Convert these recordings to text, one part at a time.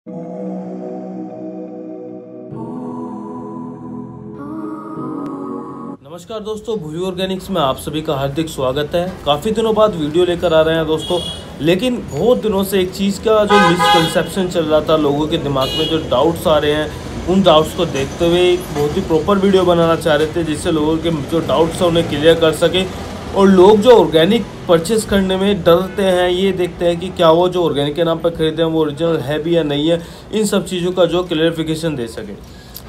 नमस्कार दोस्तों, भूवी ऑर्गेनिक्स में आप सभी का हार्दिक स्वागत है। काफ़ी दिनों बाद वीडियो लेकर आ रहे हैं दोस्तों, लेकिन बहुत दिनों से एक चीज़ का जो मिसकंसेप्शन चल रहा था, लोगों के दिमाग में जो डाउट्स आ रहे हैं, उन डाउट्स को देखते हुए एक बहुत ही प्रॉपर वीडियो बनाना चाह रहे थे, जिससे लोगों के जो डाउट्स हैं उन्हें क्लियर कर सके। और लोग जो ऑर्गेनिक परचेस करने में डरते हैं, ये देखते हैं कि क्या वो जो ऑर्गेनिक के नाम पर खरीदे हैं वो ओरिजिनल है भी या नहीं है, इन सब चीज़ों का जो क्लियरिफिकेशन दे सके।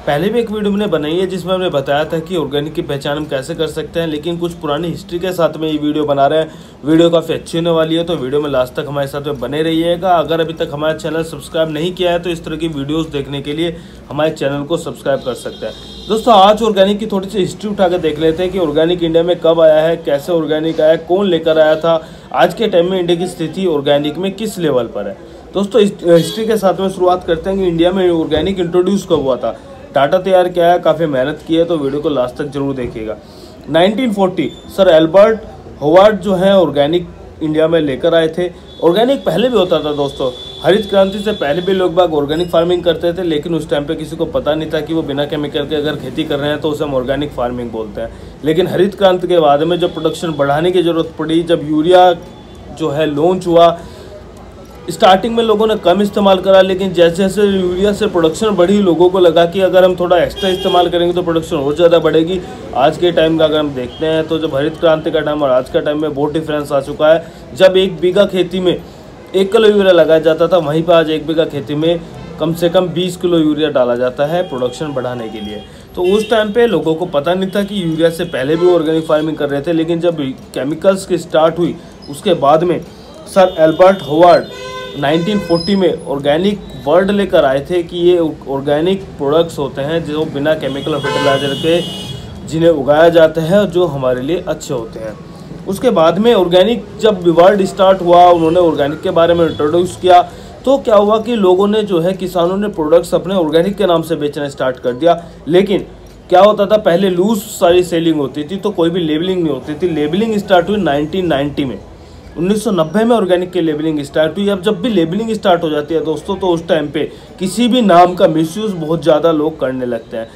पहले भी एक वीडियो मैंने बनाई है जिसमें हमने बताया था कि ऑर्गेनिक की पहचान हम कैसे कर सकते हैं, लेकिन कुछ पुरानी हिस्ट्री के साथ में ये वीडियो बना रहे हैं। वीडियो काफ़ी अच्छी होने वाली है, तो वीडियो में लास्ट तक हमारे साथ में बने रहिएगा। अगर अभी तक हमारा चैनल सब्सक्राइब नहीं किया है तो इस तरह की वीडियोस देखने के लिए हमारे चैनल को सब्सक्राइब कर सकते हैं। दोस्तों, आज ऑर्गेनिक की थोड़ी सी हिस्ट्री उठा कर देख लेते हैं कि ऑर्गेनिक इंडिया में कब आया है, कैसे ऑर्गेनिक आया, कौन लेकर आया था, आज के टाइम में इंडिया की स्थिति ऑर्गेनिक में किस लेवल पर है। दोस्तों, हिस्ट्री के साथ में शुरुआत करते हैं कि इंडिया में ऑर्गेनिक इंट्रोड्यूस कब हुआ था, डाटा तैयार किया है, काफ़ी मेहनत की है, तो वीडियो को लास्ट तक जरूर देखिएगा। 1940 सर एल्बर्ट होवार्ड जो है ऑर्गेनिक इंडिया में लेकर आए थे। ऑर्गेनिक पहले भी होता था दोस्तों, हरित क्रांति से पहले भी लोग बाग ऑर्गेनिक फार्मिंग करते थे, लेकिन उस टाइम पे किसी को पता नहीं था कि वो बिना केमिकल के अगर खेती कर रहे हैं तो उसे हम ऑर्गेनिक फार्मिंग बोलते हैं। लेकिन हरित क्रांति के बाद में जब प्रोडक्शन बढ़ाने की ज़रूरत पड़ी, जब यूरिया जो है लॉन्च हुआ, स्टार्टिंग में लोगों ने कम इस्तेमाल करा, लेकिन जैसे जैसे यूरिया से प्रोडक्शन बढ़ी, लोगों को लगा कि अगर हम थोड़ा एक्स्ट्रा इस्तेमाल करेंगे तो प्रोडक्शन और ज़्यादा बढ़ेगी। आज के टाइम का अगर हम देखते हैं तो जब हरित क्रांति का टाइम और आज का टाइम में बहुत डिफरेंस आ चुका है। जब 1 बीघा खेती में 1 किलो यूरिया लगाया जाता था, वहीं पर आज 1 बीघा खेती में कम से कम 20 किलो यूरिया डाला जाता है प्रोडक्शन बढ़ाने के लिए। तो उस टाइम पे लोगों को पता नहीं था कि यूरिया से पहले भी ऑर्गेनिक फार्मिंग कर रहे थे, लेकिन जब केमिकल्स की स्टार्ट हुई उसके बाद में सर एल्बर्ट होवार्ड 1940 में ऑर्गेनिक वर्ड लेकर आए थे कि ये ऑर्गेनिक प्रोडक्ट्स होते हैं जो बिना केमिकल और फर्टिलाइजर के जिन्हें उगाया जाता है और जो हमारे लिए अच्छे होते हैं। उसके बाद में ऑर्गेनिक जब वर्ड स्टार्ट हुआ, उन्होंने ऑर्गेनिक के बारे में इंट्रोड्यूस किया, तो क्या हुआ कि लोगों ने जो है किसानों ने प्रोडक्ट्स अपने ऑर्गेनिक के नाम से बेचना स्टार्ट कर दिया। लेकिन क्या होता था, पहले लूज सारी सेलिंग होती थी, तो कोई भी लेबलिंग नहीं होती थी। लेबलिंग स्टार्ट हुई 1990 में, 1990 में ऑर्गेनिक की लेबलिंग स्टार्ट हुई। अब जब भी लेबलिंग स्टार्ट हो जाती है दोस्तों, तो उस टाइम पे किसी भी नाम का मिसयूज़ बहुत ज़्यादा लोग करने लगते हैं।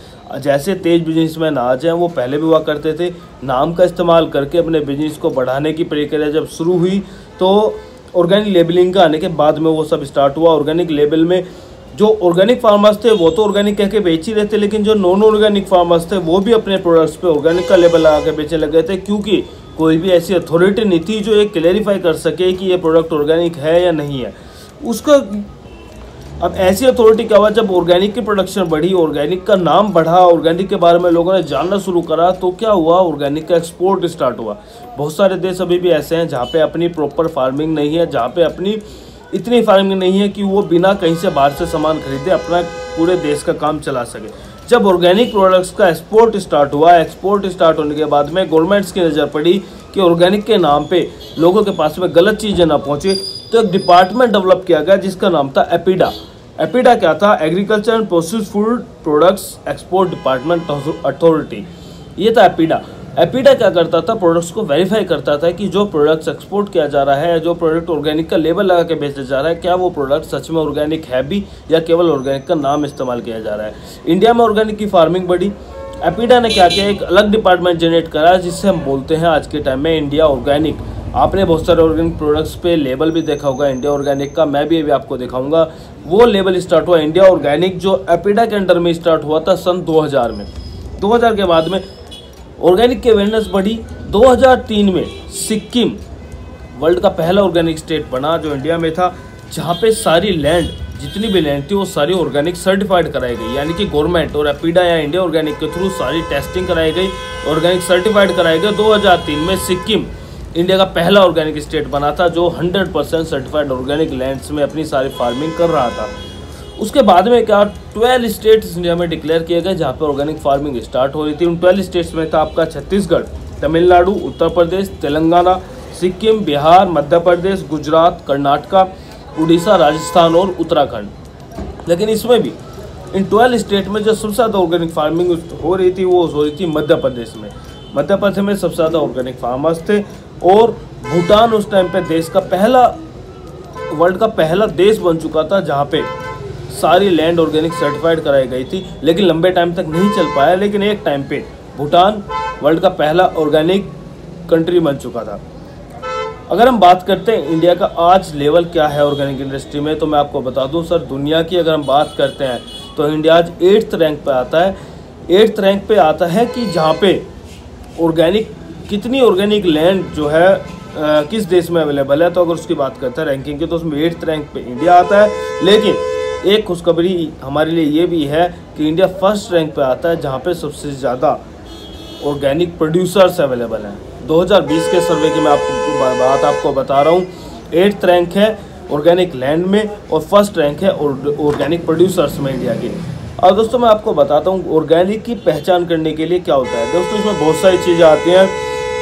जैसे तेज बिजनेसमैन आज हैं, वो पहले भी हुआ करते थे, नाम का इस्तेमाल करके अपने बिजनेस को बढ़ाने की प्रक्रिया जब शुरू हुई, तो ऑर्गेनिक लेबलिंग का आने के बाद में वो सब स्टार्ट हुआ। ऑर्गेनिक लेबल में जो ऑर्गेनिक फार्मर्स थे वो तो ऑर्गेनिक कह के बेच ही रहे थे, लेकिन जो नॉन ऑर्गेनिक फार्मर्स थे वो भी अपने प्रोडक्ट्स पे ऑर्गेनिक का लेबल लगा के बेचने लगे थे, क्योंकि कोई भी ऐसी अथॉरिटी नहीं थी जो ये क्लैरिफाई कर सके कि ये प्रोडक्ट ऑर्गेनिक है या नहीं है उसका। अब ऐसी अथॉरिटी क्या हुआ, जब ऑर्गेनिक की प्रोडक्शन बढ़ी, ऑर्गेनिक का नाम बढ़ा, ऑर्गेनिक के बारे में लोगों ने जानना शुरू करा, तो क्या हुआ, ऑर्गेनिक का एक्सपोर्ट स्टार्ट हुआ। बहुत सारे देश अभी भी ऐसे हैं जहाँ पे अपनी प्रॉपर फार्मिंग नहीं है, जहाँ पे अपनी इतनी फार्मिंग नहीं है कि वो बिना कहीं से बाहर से सामान खरीदे अपना पूरे देश का काम चला सके। जब ऑर्गेनिक प्रोडक्ट्स का एक्सपोर्ट स्टार्ट हुआ, एक्सपोर्ट स्टार्ट होने के बाद में गवर्नमेंट्स की नज़र पड़ी कि ऑर्गेनिक के नाम पे लोगों के पास में गलत चीज़ें ना पहुँचे, तो एक डिपार्टमेंट डेवलप किया गया जिसका नाम था एपीडा। एपीडा क्या था, agriculture and processed food products export department authority, ये था एपीडा। एपीडा क्या करता था, प्रोडक्ट्स को वेरीफाई करता था कि जो प्रोडक्ट्स एक्सपोर्ट किया जा रहा है, जो प्रोडक्ट ऑर्गेनिक का लेबल लगा के बेचा जा रहा है, क्या वो प्रोडक्ट सच में ऑर्गेनिक है भी या केवल ऑर्गेनिक का नाम इस्तेमाल किया जा रहा है। इंडिया में ऑर्गेनिक की फार्मिंग बढ़ी, एपीडा ने क्या किया, एक अलग डिपार्टमेंट जनरेट करा जिससे हम बोलते हैं आज के टाइम में इंडिया ऑर्गेनिक। आपने बहुत सारे ऑर्गेनिक प्रोडक्ट्स पे लेबल भी देखा होगा इंडिया ऑर्गेनिक का, मैं भी अभी आपको दिखाऊंगा। वो लेबल स्टार्ट हुआ इंडिया ऑर्गेनिक, जो एपीडा के अंडर में स्टार्ट हुआ था सन 2000 में। 2000 के बाद में ऑर्गेनिक की अवेयरनेस बढ़ी। 2003 में सिक्किम वर्ल्ड का पहला ऑर्गेनिक स्टेट बना जो इंडिया में था, जहाँ पे सारी लैंड, जितनी भी लैंड थी वो सारी ऑर्गेनिक सर्टिफाइड कराई गई, यानी कि गवर्नमेंट और एपीडा या इंडिया ऑर्गेनिक के थ्रू सारी टेस्टिंग कराई गई, ऑर्गेनिक सर्टिफाइड कराई गई। 2003 में सिक्किम इंडिया का पहला ऑर्गेनिक स्टेट बना था जो 100% सर्टिफाइड ऑर्गेनिक लैंड्स में अपनी सारी फार्मिंग कर रहा था। उसके बाद में क्या 12 स्टेट्स इंडिया में डिक्लेयर किए गए जहाँ पर ऑर्गेनिक फार्मिंग स्टार्ट हो रही थी। उन 12 स्टेट्स में था आपका छत्तीसगढ़, तमिलनाडु, उत्तर प्रदेश, तेलंगाना, सिक्किम, बिहार, मध्य प्रदेश, गुजरात, कर्नाटका, उड़ीसा, राजस्थान और उत्तराखंड। लेकिन इसमें भी इन 12 स्टेट में जो सबसे ज़्यादा ऑर्गेनिक फार्मिंग हो रही थी वो हो रही थी मध्य प्रदेश में। मध्य प्रदेश में सबसे ज़्यादा ऑर्गेनिक फार्मर्स थे, और भूटान उस टाइम पे देश का पहला, वर्ल्ड का पहला देश बन चुका था जहाँ पे सारी लैंड ऑर्गेनिक सर्टिफाइड कराई गई थी, लेकिन लंबे टाइम तक नहीं चल पाया। लेकिन एक टाइम पे भूटान वर्ल्ड का पहला ऑर्गेनिक कंट्री बन चुका था। अगर हम बात करते हैं इंडिया का आज लेवल क्या है ऑर्गेनिक इंडस्ट्री में, तो मैं आपको बता दूं सर, दुनिया की अगर हम बात करते हैं तो इंडिया आज 8th रैंक पे आता है। 8th रैंक पे आता है कि जहाँ पे ऑर्गेनिक, कितनी ऑर्गेनिक लैंड जो है किस देश में अवेलेबल है। तो अगर उसकी बात करते हैं रैंकिंग की, तो उसमें 8th रैंक पे इंडिया आता है। लेकिन एक खुशखबरी हमारे लिए ये भी है कि इंडिया 1st रैंक पे आता है, जहाँ पे सबसे ज़्यादा ऑर्गेनिक प्रोड्यूसर्स अवेलेबल हैं। 2020 के सर्वे की मैं आपको बता रहा हूँ। 8th रैंक है ऑर्गेनिक लैंड में और 1st रैंक है ऑर्गेनिक प्रोड्यूसर्स में इंडिया की। और दोस्तों मैं आपको बताता हूँ ऑर्गेनिक की पहचान करने के लिए क्या होता है। दोस्तों इसमें बहुत सारी चीज़ें आती हैं।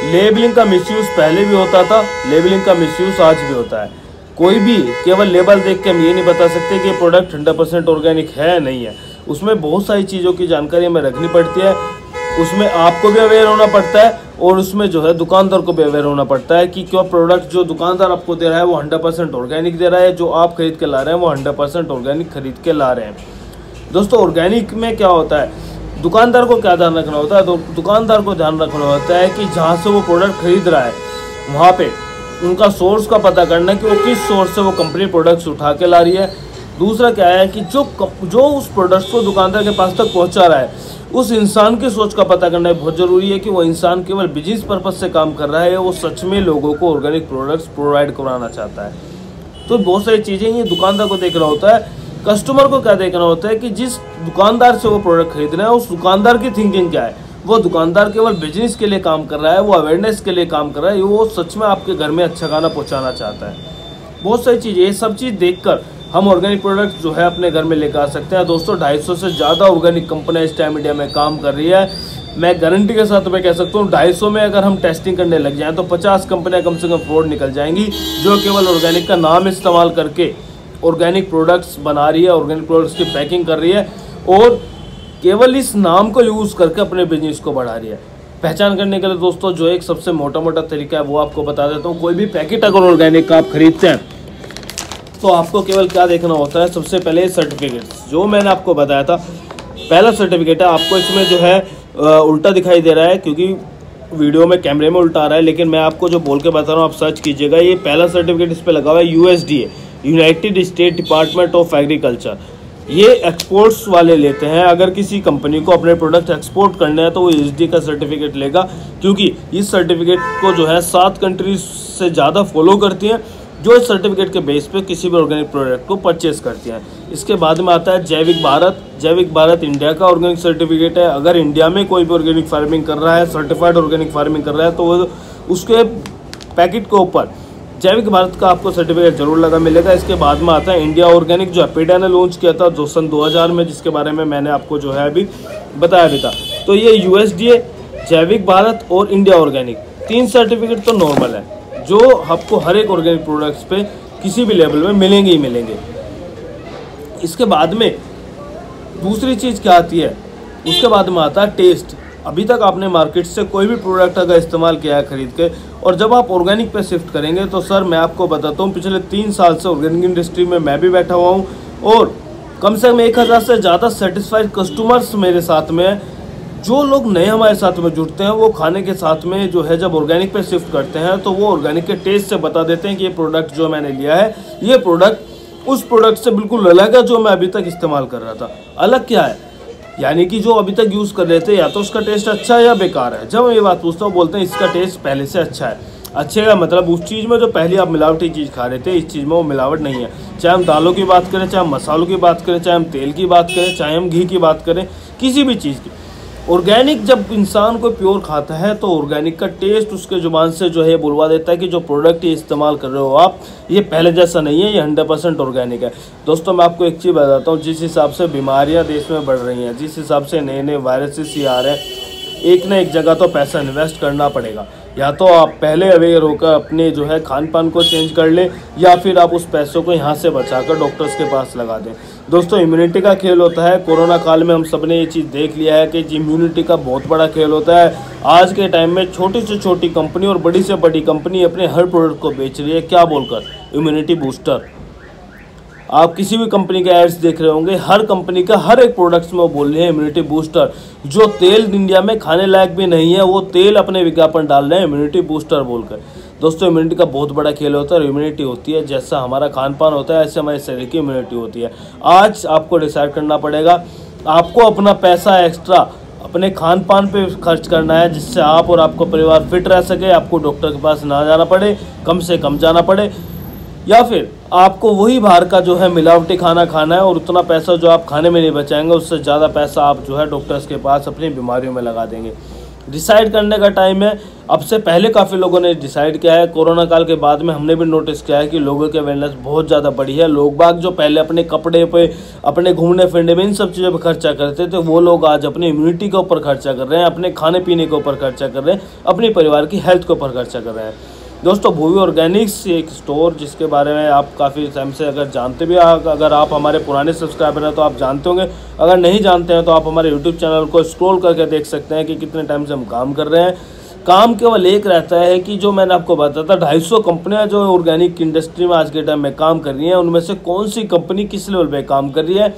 लेबलिंग का मिसयूज़ पहले भी होता था, लेबलिंग का मिसयूज़ आज भी होता है। कोई भी केवल लेबल देख के हम ये नहीं बता सकते कि प्रोडक्ट 100% ऑर्गेनिक है या नहीं है। उसमें बहुत सारी चीज़ों की जानकारी हमें रखनी पड़ती है। उसमें आपको भी अवेयर होना पड़ता है और उसमें जो है दुकानदार को भी अवेयर होना पड़ता है कि क्या प्रोडक्ट जो दुकानदार आपको दे रहा है वो 100% ऑर्गेनिक दे रहा है, जो आप खरीद के ला रहे हैं वो 100% ऑर्गेनिक खरीद के ला रहे हैं। दोस्तों ऑर्गेनिक में क्या होता है, दुकानदार को क्या ध्यान रखना होता है, तो दुकानदार को ध्यान रखना होता है कि जहाँ से वो प्रोडक्ट खरीद रहा है वहाँ पे उनका सोर्स का पता करना है कि वो किस सोर्स से वो कंपनी प्रोडक्ट्स उठा के ला रही है। दूसरा क्या है कि जो उस प्रोडक्ट को दुकानदार के पास तक पहुँचा रहा है उस इंसान की सोच का पता करना बहुत ज़रूरी है कि वो इंसान केवल बिजनेस पर्पज से काम कर रहा है या वो सच में लोगों को ऑर्गेनिक प्रोडक्ट्स प्रोवाइड कराना चाहता है। तो बहुत सारी चीज़ें ये दुकानदार को देखना होता है। कस्टमर को क्या देखना होता है कि जिस दुकानदार से वो प्रोडक्ट खरीद रहे हैं उस दुकानदार की थिंकिंग क्या है। वो दुकानदार केवल बिजनेस के लिए काम कर रहा है, वो अवेयरनेस के लिए काम कर रहा है, वो सच में आपके घर में अच्छा खाना पहुँचाना चाहता है। बहुत सारी चीज़ें, ये सब चीज़ देखकर हम ऑर्गेनिक प्रोडक्ट जो है अपने घर में लेकर आ सकते हैं। दोस्तों 250 से ज़्यादा ऑर्गेनिक कंपनियां इस टाइम इंडिया में काम कर रही है। मैं गारंटी के साथ मैं कह सकता हूँ 250 में अगर हम टेस्टिंग करने लग जाएं तो 50 कंपनियां कम से कम फ्रॉड निकल जाएंगी, जो केवल ऑर्गेनिक का नाम इस्तेमाल करके ऑर्गेनिक प्रोडक्ट्स बना रही है, ऑर्गेनिक प्रोडक्ट्स की पैकिंग कर रही है और केवल इस नाम को यूज़ करके अपने बिजनेस को बढ़ा रही है। पहचान करने के लिए दोस्तों जो एक सबसे मोटा तरीका है वो आपको बता देता हूँ। कोई भी पैकेट अगर ऑर्गेनिक का आप खरीदते हैं तो आपको केवल क्या देखना होता है, सबसे पहले सर्टिफिकेट्स जो मैंने आपको बताया था। पहला सर्टिफिकेट है, आपको इसमें जो है उल्टा दिखाई दे रहा है क्योंकि वीडियो में कैमरे में उल्टा आ रहा है, लेकिन मैं आपको जो बोल के बता रहा हूँ आप सर्च कीजिएगा। ये पहला सर्टिफिकेट इस पर लगा हुआ है USDA, United state department of agriculture. ये एक्सपोर्ट्स वाले लेते हैं। अगर किसी कंपनी को अपने प्रोडक्ट एक्सपोर्ट करने हैं तो वो USDA का सर्टिफिकेट लेगा, क्योंकि इस सर्टिफिकेट को जो है 7 कंट्रीज से ज़्यादा फॉलो करती हैं, जो इस सर्टिफिकेट के बेस पे किसी भी ऑर्गेनिक प्रोडक्ट को परचेस करती हैं। इसके बाद में आता है जैविक भारत। जैविक भारत इंडिया का ऑर्गेनिक सर्टिफिकेट है। अगर इंडिया में कोई भी ऑर्गेनिक फार्मिंग कर रहा है, सर्टिफाइड ऑर्गेनिक फार्मिंग कर रहा है, तो वो उसके पैकेट के ऊपर जैविक भारत का आपको सर्टिफिकेट जरूर लगा मिलेगा। इसके बाद में आता है इंडिया ऑर्गेनिक, जो एपिडा ने लॉन्च किया था सन 2000 में, जिसके बारे में मैंने आपको जो है अभी बताया भी था। तो ये USDA, जैविक भारत और इंडिया ऑर्गेनिक 3 सर्टिफिकेट तो नॉर्मल है, जो आपको हर एक ऑर्गेनिक प्रोडक्ट्स पे किसी भी लेवल में मिलेंगे ही मिलेंगे। इसके बाद में दूसरी चीज़ क्या आती है, उसके बाद में आता है टेस्ट। अभी तक आपने मार्केट से कोई भी प्रोडक्ट अगर इस्तेमाल किया है खरीद के, और जब आप ऑर्गेनिक पे शिफ्ट करेंगे तो सर मैं आपको बताता हूँ, पिछले 3 साल से ऑर्गेनिक इंडस्ट्री में मैं भी बैठा हुआ हूँ और कम से कम 1000 से ज़्यादा सेटिस्फाइड कस्टमर्स मेरे साथ में हैं। जो लोग नए हमारे साथ में जुड़ते हैं वो खाने के साथ में जो है जब ऑर्गेनिक पे शिफ्ट करते हैं तो वो ऑर्गेनिक के टेस्ट से बता देते हैं कि ये प्रोडक्ट जो मैंने लिया है, ये प्रोडक्ट उस प्रोडक्ट से बिल्कुल अलग है जो मैं अभी तक इस्तेमाल कर रहा था। अलग क्या है, यानी कि जो अभी तक यूज़ कर रहे थे या तो उसका टेस्ट अच्छा है या बेकार है। जब मैं ये बात पूछता हूँ बोलते हैं इसका टेस्ट पहले से अच्छा है। अच्छे का मतलब उस चीज़ में जो पहले आप मिलावटी चीज़ खा रहे थे, इस चीज़ में वो मिलावट नहीं है। चाहे हम दालों की बात करें, चाहे हम मसालों की बात करें, चाहे हम तेल की बात करें, चाहे हम घी की बात करें, किसी भी चीज़ की। ऑर्गेनिक जब इंसान को प्योर खाता है तो ऑर्गेनिक का टेस्ट उसके जुबान से जो है बुलवा देता है कि जो प्रोडक्ट ये इस्तेमाल कर रहे हो आप, ये पहले जैसा नहीं है, ये 100% ऑर्गेनिक है। दोस्तों मैं आपको एक चीज़ बताता हूँ, जिस हिसाब से बीमारियाँ देश में बढ़ रही हैं, जिस हिसाब से नए नए वायरसेस ही आ रहे हैं, एक ना एक जगह तो पैसा इन्वेस्ट करना पड़ेगा। या तो आप पहले अवेयर होकर अपने जो है खान पान को चेंज कर लें, या फिर आप उस पैसों को यहाँ से बचाकर डॉक्टर्स के पास लगा दें। दोस्तों इम्यूनिटी का खेल होता है। कोरोना काल में हम सब ने ये चीज़ देख लिया है कि इम्यूनिटी का बहुत बड़ा खेल होता है। आज के टाइम में छोटी से छोटी कंपनी और बड़ी से बड़ी कंपनी अपने हर प्रोडक्ट को बेच रही है, क्या बोलकर, इम्यूनिटी बूस्टर। आप किसी भी कंपनी के एड्स देख रहे होंगे, हर कंपनी का हर एक प्रोडक्ट्स में वो बोल रहे हैं इम्यूनिटी बूस्टर। जो तेल इंडिया में खाने लायक भी नहीं है वो तेल अपने विज्ञापन डाल रहे हैं इम्यूनिटी बूस्टर बोलकर। दोस्तों इम्यूनिटी का बहुत बड़ा खेल होता है। इम्यूनिटी होती है जैसा हमारा खान पान होता है ऐसे हमारे शरीर की इम्यूनिटी होती है। आज आपको डिसाइड करना पड़ेगा, आपको अपना पैसा एक्स्ट्रा अपने खान पान पे खर्च करना है जिससे आप और आपका परिवार फिट रह सके, आपको डॉक्टर के पास ना जाना पड़े, कम से कम जाना पड़े, या फिर आपको वही बाहर का जो है मिलावटी खाना खाना है और उतना पैसा जो आप खाने में नहीं बचाएंगे उससे ज़्यादा पैसा आप जो है डॉक्टर्स के पास अपनी बीमारियों में लगा देंगे। डिसाइड करने का टाइम है। अब से पहले काफ़ी लोगों ने डिसाइड किया है। कोरोना काल के बाद में हमने भी नोटिस किया है कि लोगों की अवेयरनेस बहुत ज़्यादा बढ़ी है। लोग बाग जो पहले अपने कपड़े पे, अपने घूमने फिरने में, इन सब चीज़ों पे खर्चा करते थे, वो लोग आज अपनी इम्यूनिटी के ऊपर खर्चा कर रहे हैं, अपने खाने पीने के ऊपर खर्चा कर रहे हैं, अपने परिवार की हेल्थ के ऊपर खर्चा कर रहे हैं। दोस्तों भूवी ऑर्गेनिक्स एक स्टोर जिसके बारे में आप काफ़ी टाइम से अगर जानते भी, अगर आप हमारे पुराने सब्सक्राइबर हैं तो आप जानते होंगे, अगर नहीं जानते हैं तो आप हमारे यूट्यूब चैनल को स्क्रॉल करके देख सकते हैं कि कितने टाइम से हम काम कर रहे हैं। काम केवल एक रहता है कि जो मैंने आपको बताया था 250 कंपनियां जो ऑर्गेनिक इंडस्ट्री में आज के टाइम में काम कर रही हैं, उनमें से कौन सी कंपनी किस लेवल पे काम कर रही है,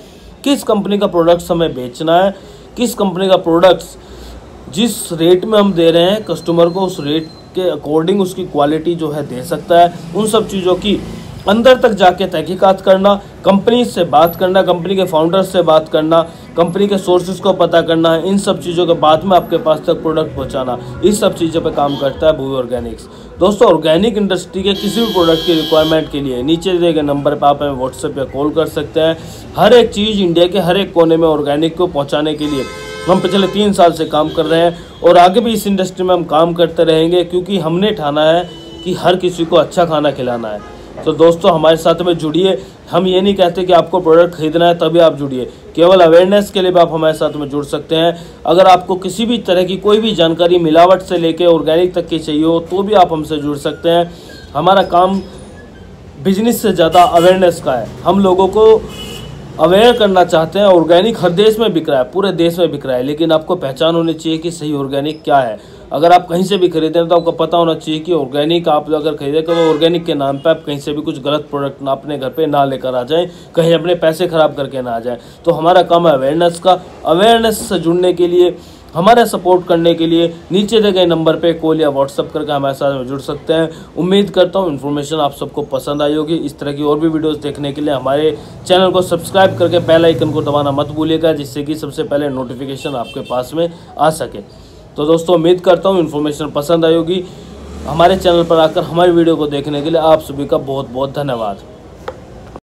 किस कंपनी का प्रोडक्ट्स हमें बेचना है, किस कंपनी का प्रोडक्ट्स जिस रेट में हम दे रहे हैं कस्टमर को उस रेट के अकॉर्डिंग उसकी क्वालिटी जो है दे सकता है, उन सब चीज़ों की अंदर तक जाके तहकीकात करना, कंपनी से बात करना, कंपनी के फाउंडर्स से बात करना, कंपनी के सोर्सेज को पता करना, इन सब चीज़ों के बाद में आपके पास तक प्रोडक्ट पहुंचाना, इस सब चीज़ों पे काम करता है भूवी ऑर्गेनिक्स। दोस्तों ऑर्गेनिक इंडस्ट्री के किसी भी प्रोडक्ट की रिक्वायरमेंट के लिए नीचे दिए गए नंबर पर आप हमें व्हाट्सएप या कॉल कर सकते हैं। हर एक चीज़ इंडिया के हर एक कोने में ऑर्गेनिक को पहुँचाने के लिए हम पिछले 3 साल से काम कर रहे हैं और आगे भी इस इंडस्ट्री में हम काम करते रहेंगे, क्योंकि हमने ठाना है कि हर किसी को अच्छा खाना खिलाना है। तो दोस्तों हमारे साथ में जुड़िए। हम ये नहीं कहते कि आपको प्रोडक्ट खरीदना है तभी आप जुड़िए, केवल अवेयरनेस के लिए भी आप हमारे साथ में जुड़ सकते हैं। अगर आपको किसी भी तरह की कोई भी जानकारी मिलावट से लेके ऑर्गेनिक तक की चाहिए हो तो भी आप हमसे जुड़ सकते हैं। हमारा काम बिजनेस से ज़्यादा अवेयरनेस का है। हम लोगों को अवेयर करना चाहते हैं। ऑर्गेनिक हर देश में बिक रहा है, पूरे देश में बिक रहा है, लेकिन आपको पहचान होनी चाहिए कि सही ऑर्गेनिक क्या है। अगर आप कहीं से भी खरीदें तो आपको पता होना चाहिए कि ऑर्गेनिक आप अगर खरीदें तो ऑर्गेनिक के नाम पे आप कहीं से भी कुछ गलत प्रोडक्ट ना अपने घर पे ना लेकर आ जाएं, कहीं अपने पैसे ख़राब करके ना आ जाएं। तो हमारा काम है अवेयरनेस का। अवेयरनेस से जुड़ने के लिए, हमारा सपोर्ट करने के लिए नीचे दिए गए नंबर पे कॉल या व्हाट्सअप करके हमारे साथ जुड़ सकते हैं। उम्मीद करता हूँ इन्फॉर्मेशन आप सबको पसंद आई होगी। इस तरह की और भी वीडियोस देखने के लिए हमारे चैनल को सब्सक्राइब करके बेल आइकन को दबाना मत भूलिएगा, जिससे कि सबसे पहले नोटिफिकेशन आपके पास में आ सके। तो दोस्तों उम्मीद करता हूँ इन्फॉर्मेशन पसंद आई होगी। हमारे चैनल पर आकर हमारी वीडियो को देखने के लिए आप सभी का बहुत बहुत धन्यवाद।